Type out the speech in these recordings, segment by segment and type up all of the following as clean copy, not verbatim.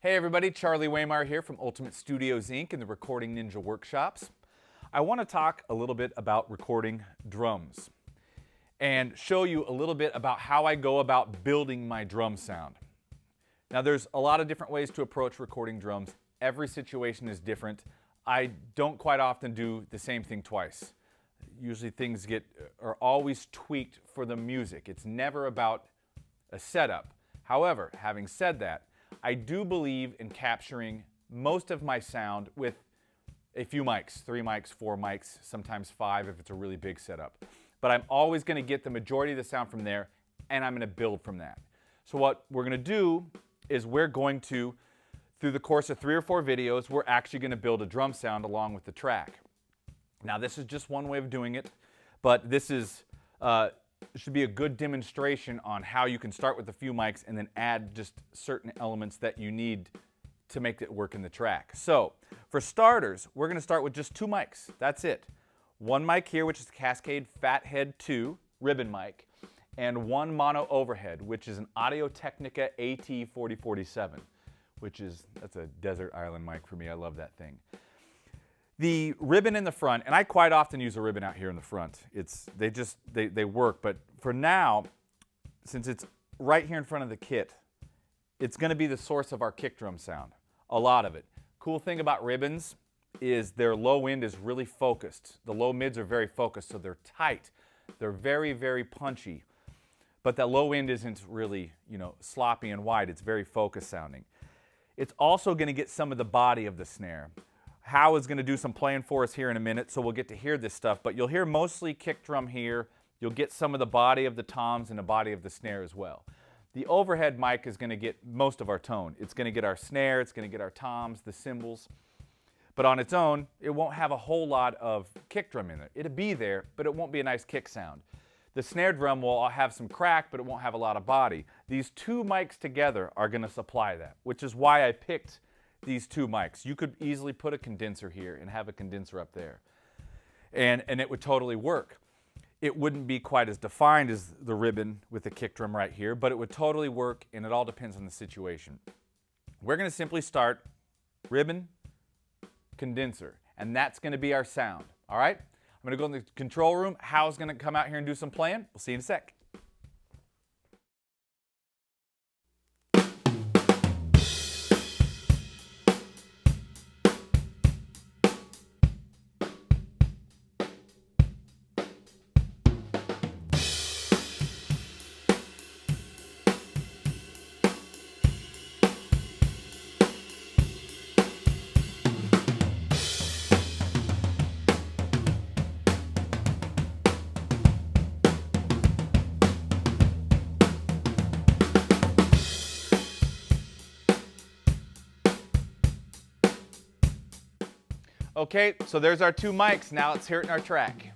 Hey everybody, Charlie Waymire here from Ultiamte Studios Inc. in the Recording Ninja Workshops. I want to talk a little bit about recording drums and show you a little bit about how I go about building my drum sound. Now there's a lot of different ways to approach recording drums. Every situation is different. I don't quite often do the same thing twice. Usually things are always tweaked for the music. It's never about a setup. However, having said that, I do believe in capturing most of my sound with a few mics, 3 mics, 4 mics, sometimes 5 if it's a really big setup. But I'm always going to get the majority of the sound from there, and I'm going to build from that. So what we're going to do is we're going to, through the course of 3 or 4 videos, we're actually going to build a drum sound along with the track. Now this is just one way of doing it, but this is should be a good demonstration on how you can start with a few mics and then add just certain elements that you need to make it work in the track. So for starters, we're going to start with just 2 mics. That's it. 1 mic here, which is the Cascade Fathead II ribbon mic, and 1 mono overhead, which is an Audio-Technica AT4047, that's a desert island mic for me. I love that thing. The ribbon in the front, and I quite often use a ribbon out here in the front. They work, but for now, since it's right here in front of the kit, it's going to be the source of our kick drum sound, a lot of it. Cool thing about ribbons is their low end is really focused. The low mids are very focused, so they're tight. They're very, very punchy, but that low end isn't really, sloppy and wide. It's very focused sounding. It's also going to get some of the body of the snare. Hal is going to do some playing for us here in a minute, so we'll get to hear this stuff, but you'll hear mostly kick drum here. You'll get some of the body of the toms and the body of the snare as well. The overhead mic is going to get most of our tone. It's going to get our snare, it's going to get our toms, the cymbals, but on its own, it won't have a whole lot of kick drum in it. It'll be there, but it won't be a nice kick sound. The snare drum will have some crack, but it won't have a lot of body. These 2 mics together are going to supply that, which is why I picked these 2 mics. You could easily put a condenser here and have a condenser up there, and it would totally work. It wouldn't be quite as defined as the ribbon with the kick drum right here, but it would totally work, and it all depends on the situation. We're going to simply start ribbon, condenser, and that's going to be our sound. All right? I'm going to go in the control room. Hal's going to come out here and do some playing. We'll see you in a sec. Okay, so there's our 2 mics. Now let's hear it in our track.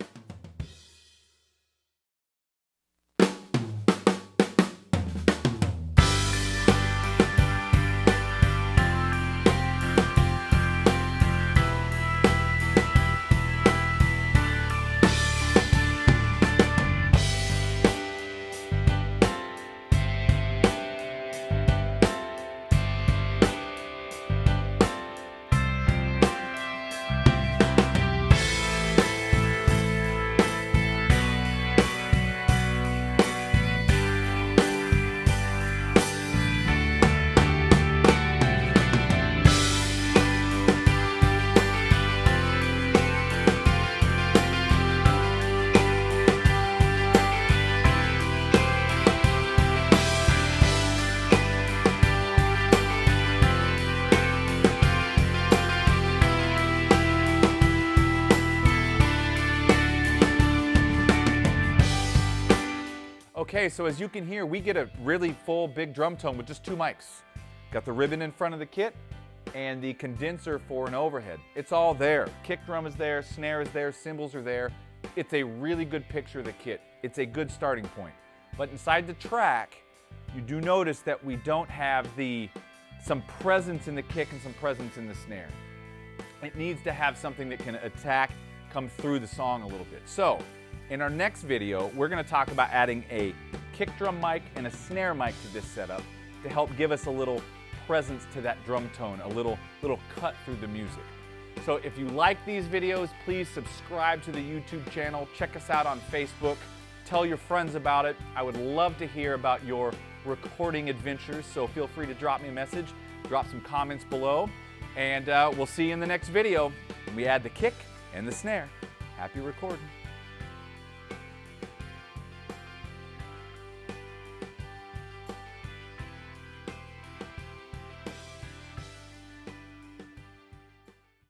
Okay, so as you can hear, we get a really full big drum tone with just 2 mics. Got the ribbon in front of the kit and the condenser for an overhead. It's all there. Kick drum is there, snare is there, cymbals are there. It's a really good picture of the kit. It's a good starting point. But inside the track, you do notice that we don't have some presence in the kick and some presence in the snare. It needs to have something that can come through the song a little bit. So, in our next video, we're going to talk about adding a kick drum mic and a snare mic to this setup to help give us a little presence to that drum tone, a little cut through the music. So if you like these videos, please subscribe to the YouTube channel, check us out on Facebook, tell your friends about it. I would love to hear about your recording adventures, so feel free to drop me a message, drop some comments below, and we'll see you in the next video when we add the kick and the snare. Happy recording.